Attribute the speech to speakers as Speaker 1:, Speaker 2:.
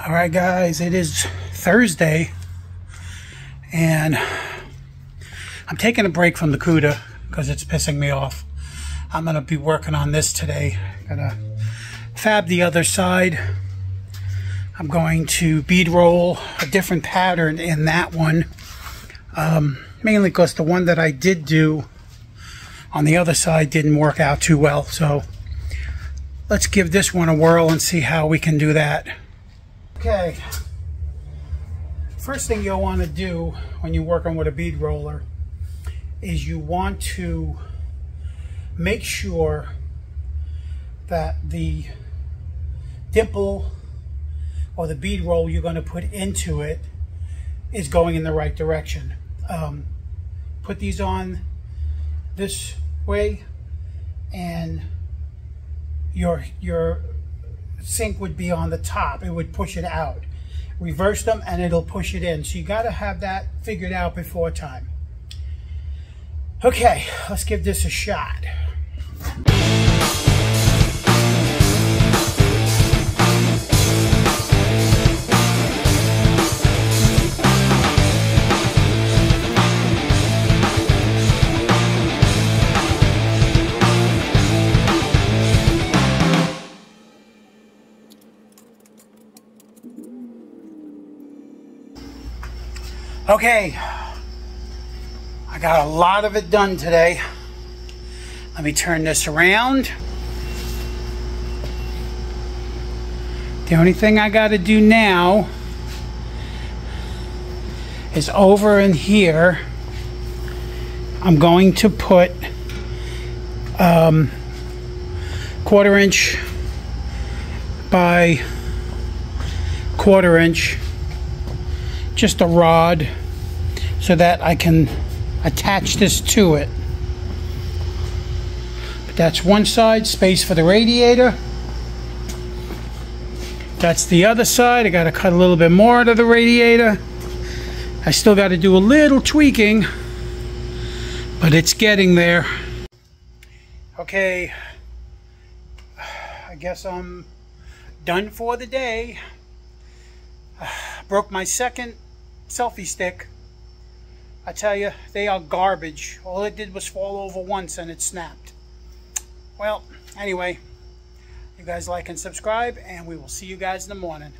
Speaker 1: Alright guys, it is Thursday and I'm taking a break from the Cuda because it's pissing me off. I'm going to be working on this today. I'm going to fab the other side. I'm going to bead roll a different pattern in that one. Mainly because the one that I did do on the other side didn't work out too well. So let's give this one a whirl and see how we can do that. Okay, first thing you'll want to do when you're working with a bead roller is you want to make sure that the dimple or the bead roll you're going to put into it is going in the right direction. Put these on this way and your sink would be on the top. It would push it out. Reverse them and it'll push it in. So you got to have that figured out before time. Okay, let's give this a shot. Okay, I got a lot of it done today. Let me turn this around. The only thing I got to do now is over in here. I'm going to put 1/4 inch by 1/4 inch, just a rod, so that I can attach this to it. But that's one side, space for the radiator. That's the other side. I got to cut a little bit more out of the radiator. I still got to do a little tweaking, but it's getting there. Okay, I guess I'm done for the day. Broke my second selfie stick. I tell you, they are garbage. All it did was fall over once and it snapped. Well, anyway, you guys like and subscribe, and we will see you guys in the morning.